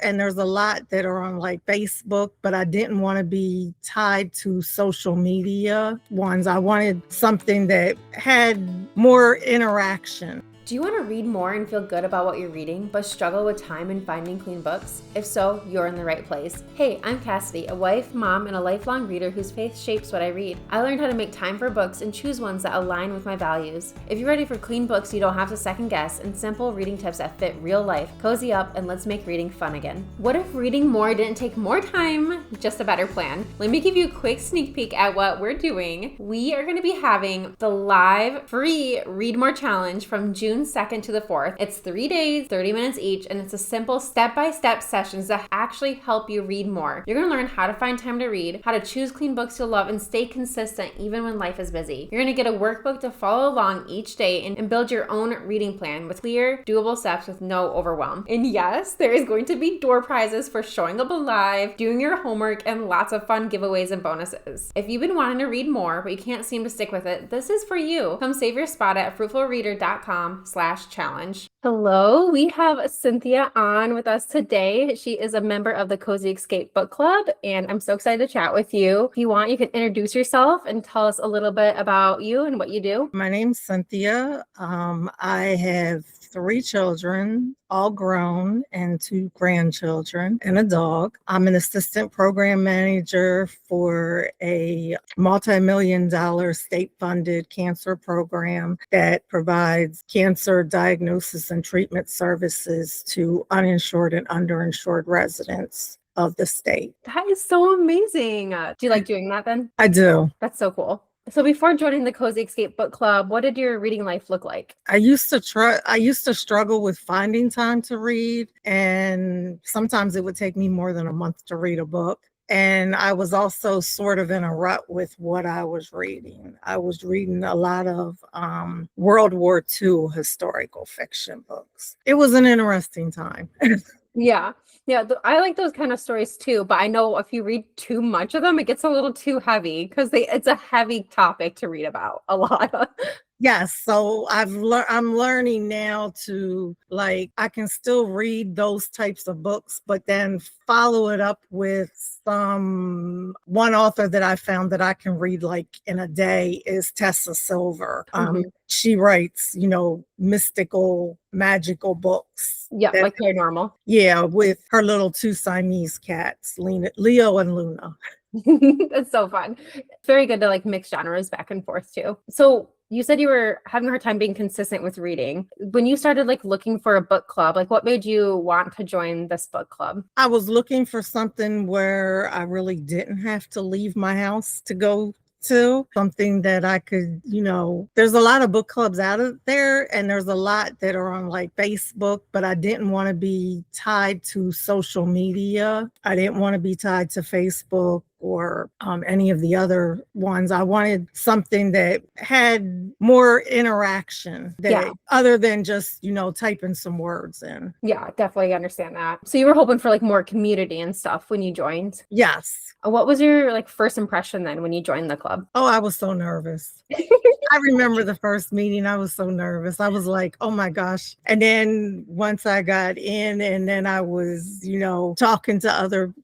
And there's a lot that are on like Facebook, but I didn't want to be tied to social media ones. I wanted something that had more interaction. Do you want to read more and feel good about what you're reading, but struggle with time and finding clean books? If so, you're in the right place. Hey, I'm Cassidy, a wife, mom, and a lifelong reader whose faith shapes what I read. I learned how to make time for books and choose ones that align with my values. If you're ready for clean books you don't have to second guess and simple reading tips that fit real life, cozy up and let's make reading fun again. What if reading more didn't take more time? Just a better plan. Let me give you a quick sneak peek at what we're doing. We are going to be having the live free Read More Challenge from June 2nd to the 4th. It's 3 days, 30 minutes each, and it's a simple step-by-step sessions that actually help you read more. You're going to learn how to find time to read, how to choose clean books you'll love, and stay consistent even when life is busy. You're going to get a workbook to follow along each day and build your own reading plan with clear, doable steps with no overwhelm. And yes, there is going to be door prizes for showing up live, doing your homework, and lots of fun giveaways and bonuses. If you've been wanting to read more, but you can't seem to stick with it, this is for you. Come save your spot at fruitfulreader.com/challenge. Hello, we have Cynthia on with us today. She is a member of the Cozy Escape Book Club, and I'm so excited to chat with you. If you want, you can introduce yourself and tell us a little bit about you and what you do. My name's Cynthia. I have 3 children, all grown, and 2 grandchildren and a dog. I'm an assistant program manager for a multi-million-dollar state-funded cancer program that provides cancer diagnosis and treatment services to uninsured and underinsured residents of the state. That is so amazing. Do you like doing that then? I do. That's so cool. So before joining the Cozy Escape Book Club, what did your reading life look like? I used to struggle with finding time to read, and sometimes it would take me more than a month to read a book. And I was also sort of in a rut with what I was reading. I was reading a lot of World War II historical fiction books. It was an interesting time. Yeah. I like those kind of stories too, but I know if you read too much of them, it gets a little too heavy because it's a heavy topic to read about a lot. Yes, so I'm learning now to I can still read those types of books, but then follow it up with one author that I found that I can read in a day is Tessa Silver. She writes, mystical, magical books. Yeah, like paranormal. Yeah, with her little 2 Siamese cats, Leo and Luna. That's so fun. It's very good to mix genres back and forth too. So you said you were having a hard time being consistent with reading. When you started looking for a book club, what made you want to join this book club? I was looking for something where I really didn't have to leave my house to go to, something that I could, there's a lot of book clubs out there, and there's a lot that are on Facebook, but I didn't want to be tied to social media. I didn't want to be tied to Facebook or any of the other ones. I wanted something that had more interaction other than just, typing some words in. Yeah, definitely understand that. So you were hoping for more community and stuff when you joined? Yes. What was your first impression then when you joined the club? Oh, I was so nervous. I remember the first meeting, I was so nervous. I was like, oh my gosh. And then once I got in, and then I was, talking to other,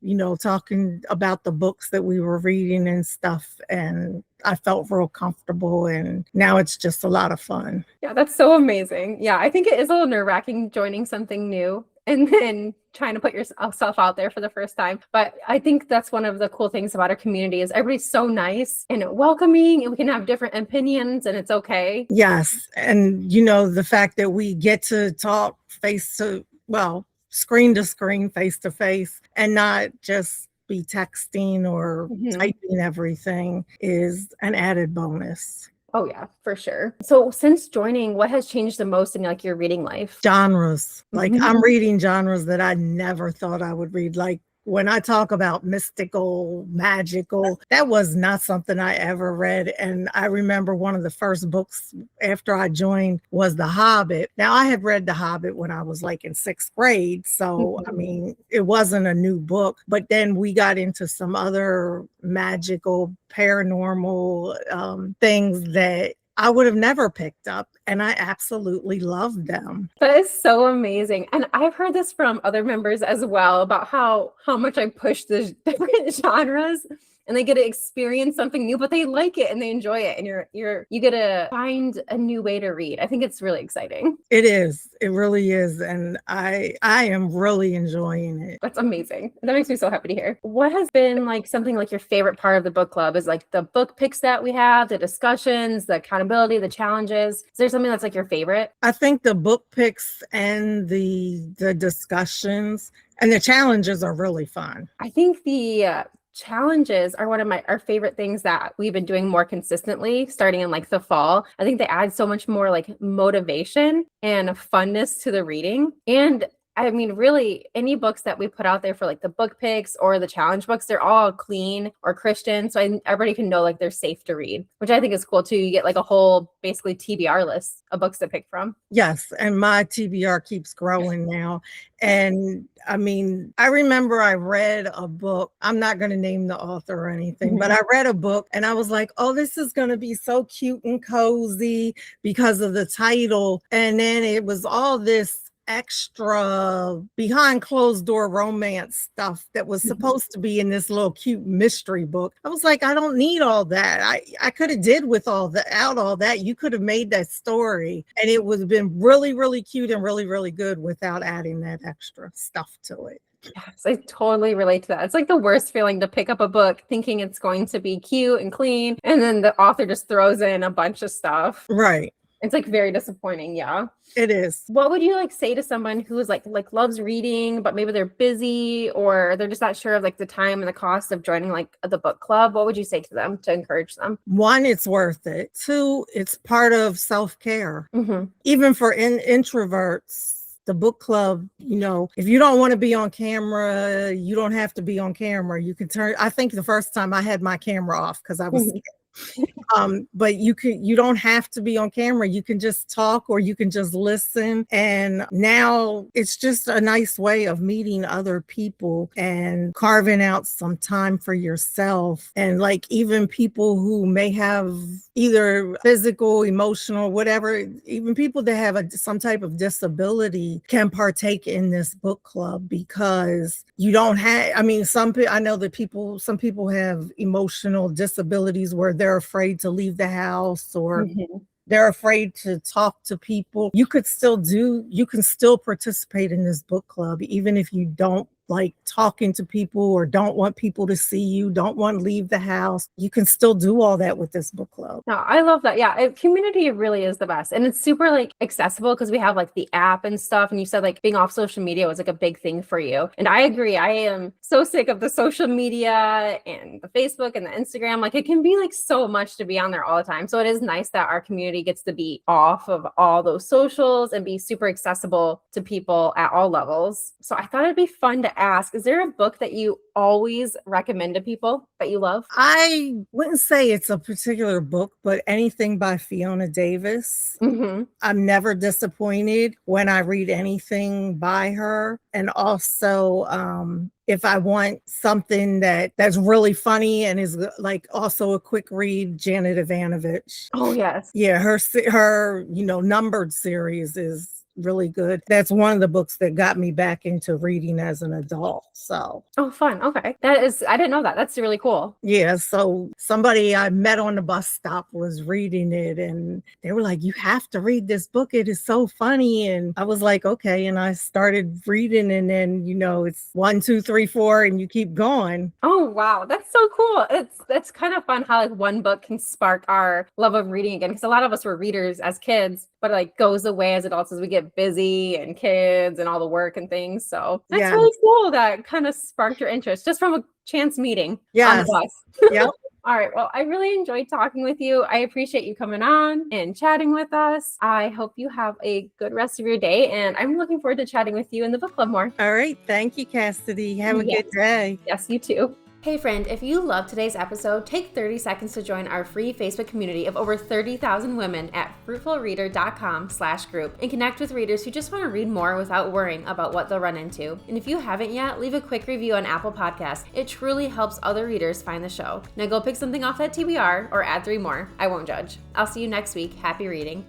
talking about the books that we were reading and stuff. And I felt real comfortable, and now it's just a lot of fun. Yeah, that's so amazing. Yeah, I think it is a little nerve-wracking joining something new and then trying to put yourself out there for the first time. But I think that's one of the cool things about our community is everybody's so nice and welcoming, and we can have different opinions and it's okay. Yes. And, the fact that we get to talk screen to screen, face to face, and not just be texting or typing everything is an added bonus. Oh yeah, for sure. So since joining, what has changed the most in your reading life? Genres. I'm reading genres that I never thought I would read. When I talk about mystical, magical, that was not something I ever read. And I remember one of the first books after I joined was The Hobbit. Now, I had read The Hobbit when I was in 6th grade. So, it wasn't a new book. But then we got into some other magical, paranormal things that I would have never picked up, and I absolutely loved them. That is so amazing. And I've heard this from other members as well about how much I push the different genres and they get to experience something new, but they like it and they enjoy it. And you get to find a new way to read. I think it's really exciting. It is. It really is. And I am really enjoying it. That's amazing. That makes me so happy to hear. What has been like something like your favorite part of the book club? Is like the book picks that we have, the discussions, the accountability, the challenges. Is there something that's like your favorite? I think the book picks and the discussions and the challenges are really fun. I think the challenges are one of our favorite things that we've been doing more consistently starting in like the fall. I think they add so much more like motivation and funness to the reading. And I mean, really, any books that we put out there for like the book picks or the challenge books, they're all clean or Christian. So everybody can know like they're safe to read, which I think is cool too. You get like a whole basically TBR list of books to pick from. Yes. And my TBR keeps growing now. And I mean, I remember I read a book. I'm not going to name the author or anything, but I read a book and I was like, oh, this is going to be so cute and cozy because of the title. And then it was all this extra behind closed door romance stuff that was supposed to be in this little cute mystery book. I was like, I don't need all that. I could have did with all that. You could have made that story and it would have been really, really cute and really, really good without adding that extra stuff to it. Yes, I totally relate to that. It's like the worst feeling to pick up a book thinking it's going to be cute and clean, and then the author just throws in a bunch of stuff. Right. It's like very disappointing. Yeah, it is. What would you like say to someone who's like loves reading, but maybe they're busy or they're just not sure of like the time and the cost of joining like the book club? What would you say to them to encourage them? 1, it's worth it. 2, it's part of self-care. Even for introverts. The book club, you know, if you don't want to be on camera, you don't have to be on camera. You can turn. I think the first time I had my camera off because I was scared. But you don't have to be on camera. You can just talk or you can just listen. And now it's just a nice way of meeting other people and carving out some time for yourself. And like even people who may have either physical, emotional, whatever, even people that have some type of disability can partake in this book club because you don't have, I mean, I know that some people have emotional disabilities where they're afraid to leave the house or they're afraid to talk to people. You can still participate in this book club, even if you don't like talking to people or don't want people to see you, don't want to leave the house. You can still do all that with this book club. No, I love that. Yeah, community really is the best. And it's super like accessible because we have like the app and stuff. And you said like being off social media was like a big thing for you. And I agree. I am so sick of the social media and the Facebook and the Instagram. Like it can be like so much to be on there all the time. So it is nice that our community gets to be off of all those socials and be super accessible to people at all levels. So I thought it'd be fun to ask, is there a book that you always recommend to people that you love? I wouldn't say it's a particular book, but anything by Fiona Davis. I'm never disappointed when I read anything by her. And also, if I want something that's really funny and is like also a quick read, Janet Ivanovich. Oh, yes. Yeah, her numbered series is really good. That's one of the books that got me back into reading as an adult. So fun. Okay. I didn't know that. That's really cool. Yeah. So somebody I met on the bus stop was reading it and they were like, you have to read this book. It is so funny. And I was like, okay. And I started reading and then, it's 1, 2, 3, 4, and you keep going. Oh, wow. That's so cool. That's kind of fun how like one book can spark our love of reading again. Because a lot of us were readers as kids, but it like goes away as adults as we get busy and kids and all the work and things. So that's really cool that kind of sparked your interest just from a chance meeting on the bus. Yep. All right. Well, I really enjoyed talking with you. I appreciate you coming on and chatting with us. I hope you have a good rest of your day. And I'm looking forward to chatting with you in the book club more. All right. Thank you, Kassidy. Have a good day. Yes, you too. Hey friend, if you loved today's episode, take 30 seconds to join our free Facebook community of over 30,000 women at fruitfulreader.com/group and connect with readers who just want to read more without worrying about what they'll run into. And if you haven't yet, leave a quick review on Apple Podcasts. It truly helps other readers find the show. Now go pick something off that TBR or add 3 more. I won't judge. I'll see you next week. Happy reading.